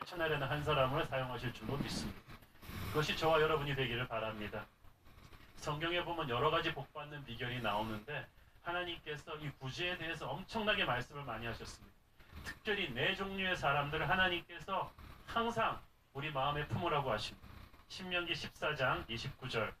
실천하려는 한 사람을 사용하실 줄로 믿습니다. 그것이 저와 여러분이 되기를 바랍니다. 성경에 보면 여러 가지 복받는 비결이 나오는데 하나님께서 이 구제에 대해서 엄청나게 말씀을 많이 하셨습니다. 특별히 네 종류의 사람들을 하나님께서 항상 우리 마음에 품으라고 하십니다. 신명기 14장 29절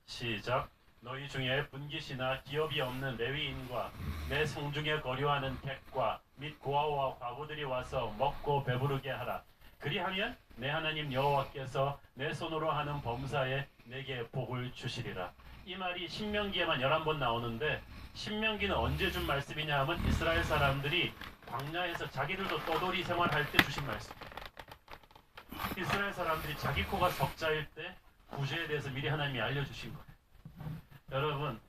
시작. 너희 중에 분깃이나 기업이 없는 레위인과 내 성중에 거류하는 객과 및 고아와 과부들이 와서 먹고 배부르게 하라. 그리하면 내 하나님 여호와께서 내 손으로 하는 범사에 내게 복을 주시리라. 이 말이 신명기에만 11번 나오는데 신명기는 언제 준 말씀이냐 하면 이스라엘 사람들이 광야에서 자기들도 떠돌이 생활할 때 주신 말씀. 이스라엘 사람들이 자기 코가 석자일 때 구제에 대해서 미리 하나님이 알려주신 거예요. 여러분,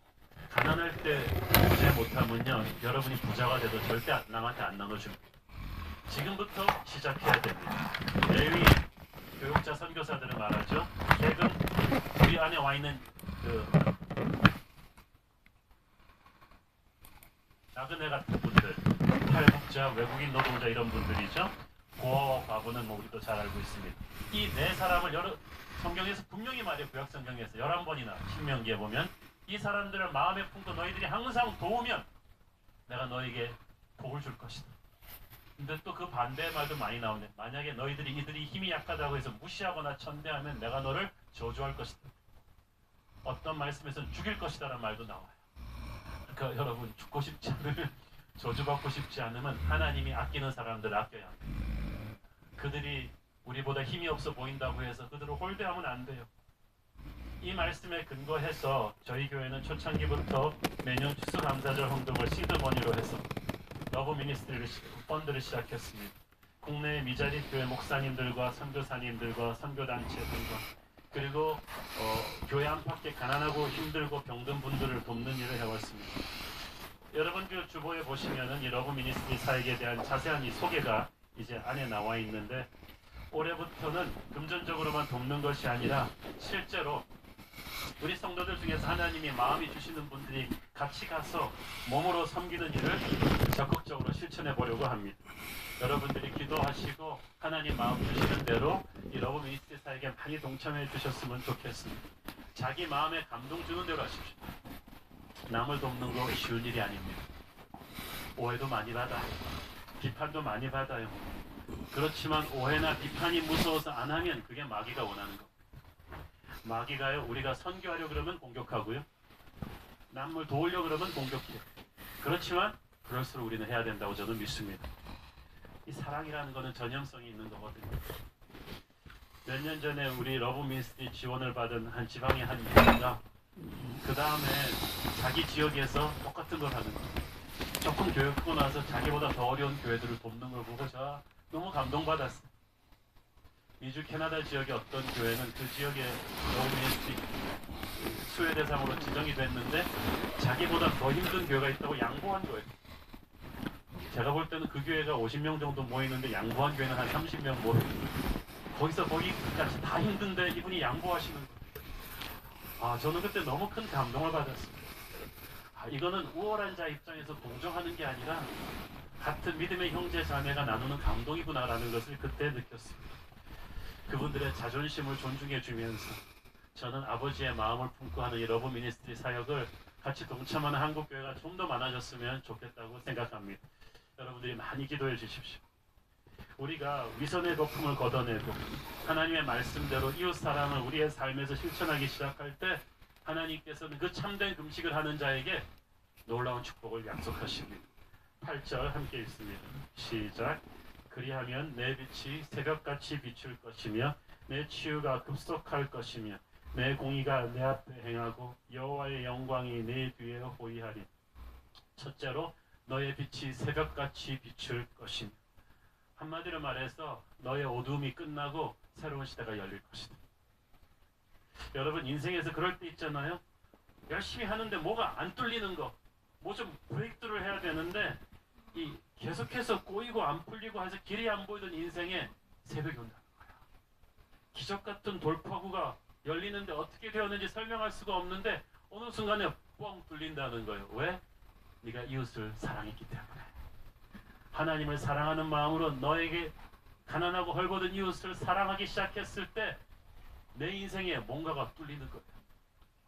가난할 때 구제 못하면요, 여러분이 부자가 돼도 절대 남한테 안 나눠줍니다. 지금부터 시작해야 됩니다. 레위 교육자 선교사들은 말하죠. 객은 우리 안에 와 있는 나그네 같은 분들, 탈북자, 외국인 노동자 이런 분들이죠. 고아와 과부는 우리도 잘 알고 있습니다. 이 네 사람을 성경에서 분명히 말해요. 구약 성경에서 11번이나 신명기에 보면 이 사람들을 마음에 품고 너희들이 항상 도우면 내가 너에게 복을 줄 것이다. 근데 또 그 반대의 말도 많이 나오네. 만약에 이들이 힘이 약하다고 해서 무시하거나 천대하면 내가 너를 저주할 것이다. 어떤 말씀에서는 죽일 것이다 라는 말도 나와요. 그러니까 여러분, 죽고 싶지 않으면, 저주받고 싶지 않으면 하나님이 아끼는 사람들을 아껴야 합니다. 그들이 우리보다 힘이 없어 보인다고 해서 그들을 홀대하면 안 돼요. 이 말씀에 근거해서 저희 교회는 초창기부터 매년 추수감사절 헌금을 시드머니로 해서 러브 미니스트리를 펀드를 시작했습니다. 국내 미자립 교회 목사님들과 선교사님들과 선교단체들과 그리고 교회 안팎에 가난하고 힘들고 병든 분들을 돕는 일을 해왔습니다. 여러분 그 주보에 보시면은 이 러브 미니스트리 사역에 대한 자세한 이 소개가 이제 안에 나와 있는데 올해부터는 금전적으로만 돕는 것이 아니라 실제로 우리 성도들 중에서 하나님이 마음이 주시는 분들이 같이 가서 몸으로 섬기는 일을 적극적으로 실천해 보려고 합니다. 여러분들이 기도하시고 하나님 마음 주시는 대로 이 러브 미니스트리 사역에 많이 동참해 주셨으면 좋겠습니다. 자기 마음에 감동 주는 대로 하십시오. 남을 돕는 거 쉬운 일이 아닙니다. 오해도 많이 받아요. 비판도 많이 받아요. 그렇지만 오해나 비판이 무서워서 안 하면 그게 마귀가 원하는 겁니다. 마귀가요, 우리가 선교하려고 그러면 공격하고요, 남을 도우려고 그러면 공격해요. 그렇지만 그럴수록 우리는 해야 된다고 저는 믿습니다. 이 사랑이라는 거는 전염성이 있는 거거든요. 몇 년 전에 우리 러브 미니스트리 지원을 받은 한 지방의 한 교회가 그 다음에 자기 지역에서 똑같은 걸 하는 거예요. 조금 교회 크고 나서 자기보다 더 어려운 교회들을 돕는 걸 보고 제가 너무 감동받았어요. 미주 캐나다 지역의 어떤 교회는 그 지역의 러브 미니스트리 수혜 대상으로 지정이 됐는데 자기보다 더 힘든 교회가 있다고 양보한 거예요. 제가 볼 때는 그 교회가 50명 정도 모이는데 양보한 교회는 한 30명 모이고 거기서 거기까지 다 힘든데 이분이 양보하시는 거예요. 저는 그때 너무 큰 감동을 받았습니다. 이거는 우월한 자 입장에서 동정하는 게 아니라 같은 믿음의 형제 자매가 나누는 감동이구나라는 것을 그때 느꼈습니다. 그분들의 자존심을 존중해 주면서 저는 아버지의 마음을 품고 하는 이 러브 미니스트리 사역을 같이 동참하는 한국 교회가 좀 더 많아졌으면 좋겠다고 생각합니다. 여러분들이 많이 기도해 주십시오. 우리가 위선의 거품을 걷어내고 하나님의 말씀대로 이웃 사랑을 우리의 삶에서 실천하기 시작할 때 하나님께서는 그 참된 금식을 하는 자에게 놀라운 축복을 약속하십니다. 8절 함께 읽습니다. 시작. 그리하면 내 빛이 새벽같이 비출 것이며 내 치유가 급속할 것이며 내 공의가 내 앞에 행하고 여호와의 영광이 내 뒤에 호위하리. 첫째로 너의 빛이 새벽같이 비출 것이며, 한마디로 말해서 너의 어두움이 끝나고 새로운 시대가 열릴 것이다. 여러분 인생에서 그럴 때 있잖아요. 열심히 하는데 뭐가 안 뚫리는 거, 뭐 좀 브레이크를 해야 되는데 이 계속해서 꼬이고 안 풀리고 해서 길이 안 보이던 인생에 새벽이 온다는 거야. 기적 같은 돌파구가 열리는데 어떻게 되었는지 설명할 수가 없는데 어느 순간에 뻥 뚫린다는 거예요. 왜? 네가 이웃을 사랑했기 때문에. 하나님을 사랑하는 마음으로 너에게 가난하고 헐벗은 이웃을 사랑하기 시작했을 때 내 인생에 뭔가가 뚫리는 거예요.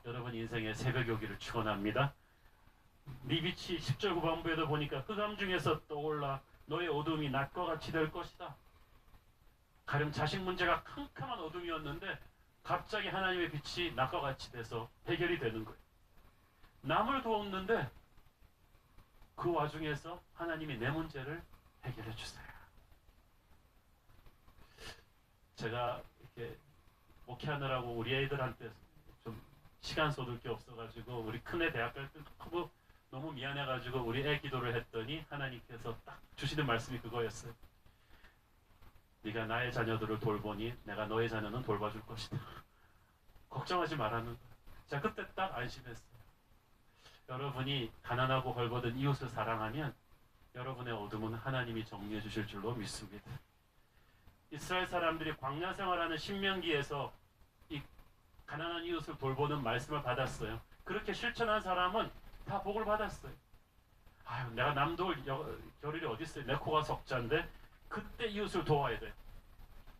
여러분 인생의 새벽이 오기를 축원합니다. 네 빛이 10절 후반부에도 보니까 흑암 중에서 떠올라 너의 어둠이 낮과 같이 될 것이다. 가령 자식 문제가 캄캄한 어둠이었는데 갑자기 하나님의 빛이 낮과 같이 돼서 해결이 되는 거예요. 남을 도왔는데 그 와중에서 하나님이 내 문제를 해결해 주세요. 제가 이렇게 목회하느라고 우리 애들한테 좀 시간 쏟을 게 없어가지고 우리 큰애 대학 갈 때 크고 너무 미안해가지고 우리 애 기도를 했더니 하나님께서 딱 주시는 말씀이 그거였어요. 네가 나의 자녀들을 돌보니 내가 너의 자녀는 돌봐줄 것이다. 걱정하지 말라는 거예요. 자, 그때 딱 안심했어요. 여러분이 가난하고 헐벗은 이웃을 사랑하면 여러분의 어둠은 하나님이 정리해 주실 줄로 믿습니다. 이스라엘 사람들이 광야 생활하는 신명기에서 이 가난한 이웃을 돌보는 말씀을 받았어요. 그렇게 실천한 사람은 다 복을 받았어요. 아유, 내가 남도울 겨를이 어디 있어요? 내 코가 석자인데 그때 이웃을 도와야 돼.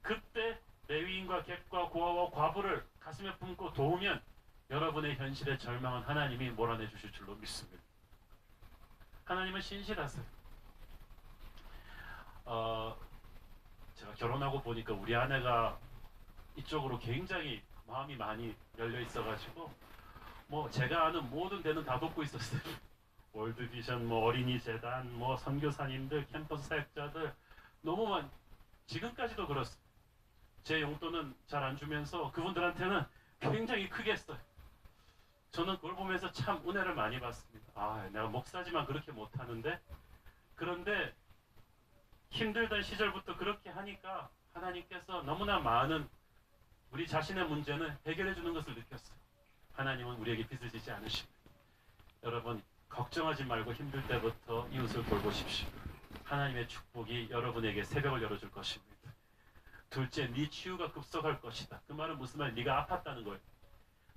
그때 레위인과 객과 고아와 과부를 가슴에 품고 도우면 여러분의 현실에 절망한 하나님이 몰아내 주실 줄로 믿습니다. 하나님은 신실하세요. 제가 결혼하고 보니까 우리 아내가 이쪽으로 굉장히 마음이 많이 열려 있어가지고 뭐 제가 아는 모든 데는 다 돕고 있었어요. 월드비전, 뭐 어린이 재단, 뭐 선교사님들, 캠퍼스 사역자들 너무 지금까지도 그렇습니다. 제 용돈은 잘 안 주면서 그분들한테는 굉장히 크게 했어요. 저는 그걸 보면서 참 은혜를 많이 받습니다. 아, 내가 목사지만 그렇게 못하는데 그런데 힘들던 시절부터 그렇게 하니까 하나님께서 너무나 많은 우리 자신의 문제는 해결해 주는 것을 느꼈어요. 하나님은 우리에게 빚을 지지 않으십니다. 여러분 걱정하지 말고 힘들 때부터 이웃을 돌보십시오. 하나님의 축복이 여러분에게 새벽을 열어줄 것입니다. 둘째, 네 치유가 급속할 것이다. 그 말은 무슨 말? 네가 아팠다는 거예요.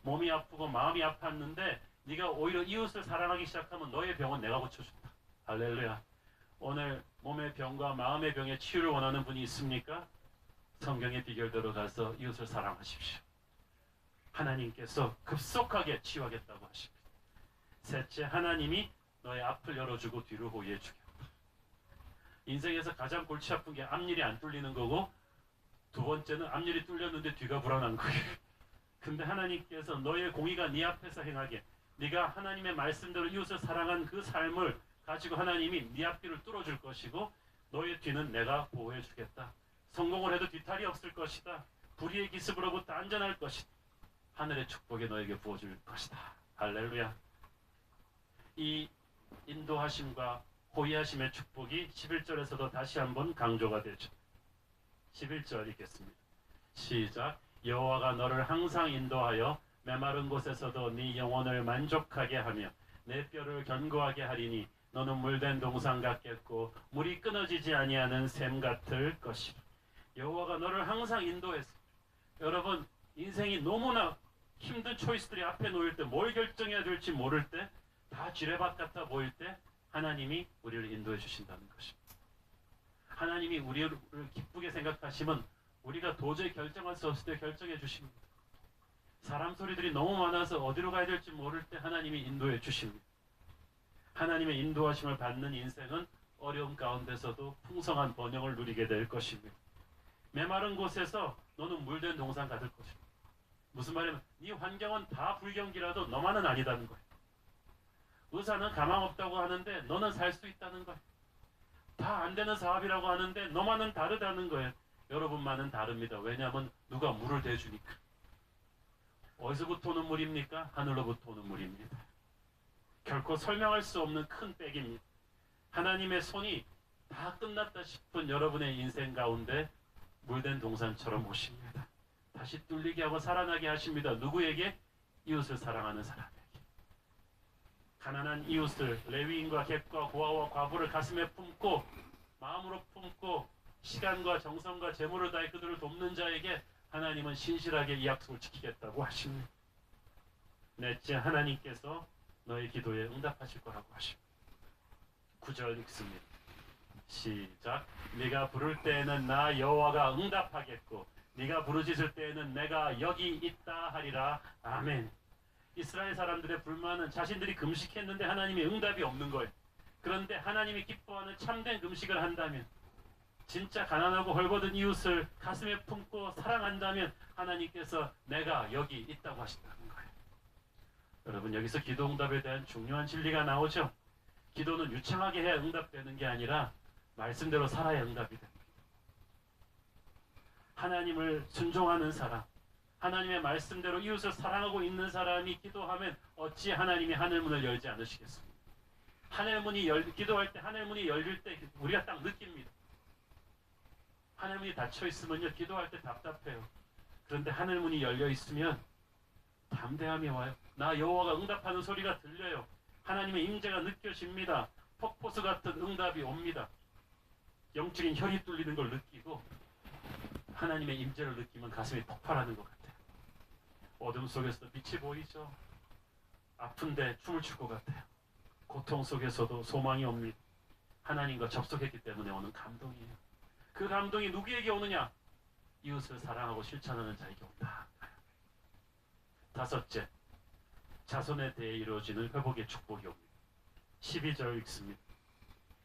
몸이 아프고 마음이 아팠는데 네가 오히려 이웃을 사랑하기 시작하면 너의 병은 내가 고쳐준다. 할렐루야. 오늘 몸의 병과 마음의 병의 치유를 원하는 분이 있습니까? 성경의 비결대로 가서 이웃을 사랑하십시오. 하나님께서 급속하게 치유하겠다고 하십니다. 셋째, 하나님이 너의 앞을 열어주고 뒤를 호위해 주겠다. 인생에서 가장 골치 아픈 게 앞일이 안 뚫리는 거고 두 번째는 앞일이 뚫렸는데 뒤가 불안한 거예요. 근데 하나님께서 너의 공의가 네 앞에서 행하게 네가 하나님의 말씀대로 이웃을 사랑한 그 삶을 가지고 하나님이 네 앞길을 뚫어줄 것이고 너의 뒤는 내가 보호해 주겠다. 성공을 해도 뒤탈이 없을 것이다. 불의의 기습으로부터 안전할 것이다. 하늘의 축복이 너에게 부어줄 것이다. 할렐루야. 이 인도하심과 호위하심의 축복이 11절에서도 다시 한번 강조가 되죠. 11절 읽겠습니다. 시작. 여호와가 너를 항상 인도하여 메마른 곳에서도 네 영혼을 만족하게 하며 내 뼈를 견고하게 하리니 너는 물된 동산 같겠고 물이 끊어지지 아니하는 샘 같을 것이라. 여호와가 너를 항상 인도했어. 여러분 인생이 너무나 힘든 초이스들이 앞에 놓일 때 뭘 결정해야 될지 모를 때 다 지뢰밭 같아 보일 때 하나님이 우리를 인도해 주신다는 것입니다. 하나님이 우리를 기쁘게 생각하시면 우리가 도저히 결정할 수 없을 때 결정해 주십니다. 사람 소리들이 너무 많아서 어디로 가야 될지 모를 때 하나님이 인도해 주십니다. 하나님의 인도하심을 받는 인생은 어려움 가운데서도 풍성한 번영을 누리게 될 것입니다. 메마른 곳에서 너는 물된 동산 같을 것입니다. 무슨 말이냐면 네 환경은 다 불경기라도 너만은 아니다는 거예요. 의사는 가망 없다고 하는데 너는 살 수 있다는 거예요. 다 안 되는 사업이라고 하는데 너만은 다르다는 거예요. 여러분만은 다릅니다. 왜냐하면 누가 물을 대주니까. 어디서부터 오는 물입니까? 하늘로부터 오는 물입니다. 결코 설명할 수 없는 큰 백입니다. 하나님의 손이 다 끝났다 싶은 여러분의 인생 가운데 물된 동산처럼 오십니다. 다시 뚫리게 하고 살아나게 하십니다. 누구에게? 이웃을 사랑하는 사람에게. 가난한 이웃을 레위인과 객과 고아와 과부를 가슴에 품고 마음으로 품고 시간과 정성과 재물을 다해 그들을 돕는 자에게 하나님은 신실하게 이 약속을 지키겠다고 하십니다. 넷째, 하나님께서 너의 기도에 응답하실 거라고 하십니다. 9절 읽습니다. 시작. 네가 부를 때에는 나 여호와가 응답하겠고 네가 부르짖을 때에는 내가 여기 있다 하리라. 아멘. 이스라엘 사람들의 불만은 자신들이 금식했는데 하나님의 응답이 없는 거예요. 그런데 하나님이 기뻐하는 참된 금식을 한다면, 진짜 가난하고 헐벗은 이웃을 가슴에 품고 사랑한다면 하나님께서 내가 여기 있다고 하신다는 거예요. 여러분, 여기서 기도 응답에 대한 중요한 진리가 나오죠. 기도는 유창하게 해야 응답되는 게 아니라 말씀대로 살아야 응답이 됩니다. 하나님을 순종하는 사람, 하나님의 말씀대로 이웃을 사랑하고 있는 사람이 기도하면 어찌 하나님이 하늘문을 열지 않으시겠습니까? 기도할 때 하늘문이 열릴 때 우리가 딱 느낍니다. 하늘문이 닫혀 있으면요, 기도할 때 답답해요. 그런데 하늘문이 열려 있으면 담대함이 와요. 나 여호와가 응답하는 소리가 들려요. 하나님의 임재가 느껴집니다. 폭포수 같은 응답이 옵니다. 영적인 혈이 뚫리는 걸 느끼고 하나님의 임재를 느끼면 가슴이 폭발하는 것 같아요. 어둠 속에서도 빛이 보이죠. 아픈데 춤을 출 것 같아요. 고통 속에서도 소망이 옵니다. 하나님과 접속했기 때문에 오는 감동이에요. 그 감동이 누구에게 오느냐? 이웃을 사랑하고 실천하는 자에게 온다. 다섯째, 자손에 대해 이루어지는 회복의 축복이 옵니다. 12절 읽습니다.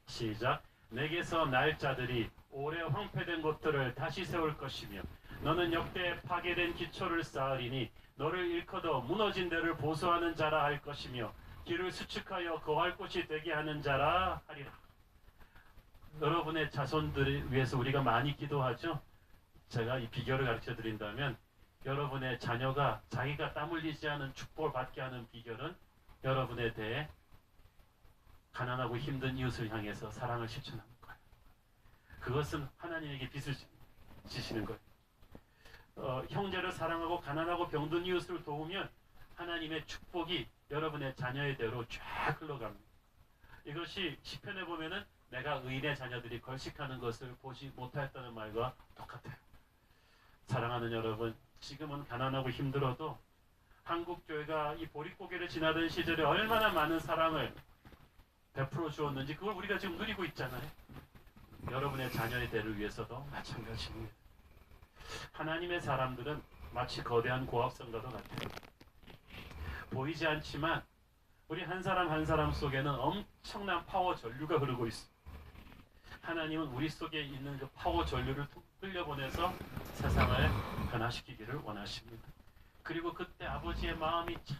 시작. 내게서 날 자들이 오래 황폐된 곳들을 다시 세울 것이며 너는 역대 파괴된 기초를 쌓으리니 너를 일컬어 무너진 데를 보수하는 자라 할 것이며 길을 수축하여 거할 곳이 되게 하는 자라 하리라. 여러분의 자손들을 위해서 우리가 많이 기도하죠. 제가 이 비결을 가르쳐 드린다면, 여러분의 자녀가 자기가 땀 흘리지 않은 축복을 받게 하는 비결은 여러분에 대해 가난하고 힘든 이웃을 향해서 사랑을 실천하는 거예요. 그것은 하나님에게 빚을 지시는 거예요. 형제를 사랑하고 가난하고 병든 이웃을 도우면 하나님의 축복이 여러분의 자녀의대로 쫙 흘러갑니다. 이것이 시편에 보면은 내가 의인의 자녀들이 걸식하는 것을 보지 못하였다는 말과 똑같아요. 사랑하는 여러분, 지금은 가난하고 힘들어도 한국교회가 이 보릿고개를 지나던 시절에 얼마나 많은 사랑을 베풀어 주었는지 그걸 우리가 지금 누리고 있잖아요. 여러분의 자녀의 대를 위해서도 마찬가지입니다. 하나님의 사람들은 마치 거대한 고압선과도 같아요. 보이지 않지만 우리 한 사람 한 사람 속에는 엄청난 파워 전류가 흐르고 있습니다. 하나님은 우리 속에 있는 그 파워 전류를 흘려보내서 세상을 변화시키기를 원하십니다. 그리고 그때 아버지의 마음이 참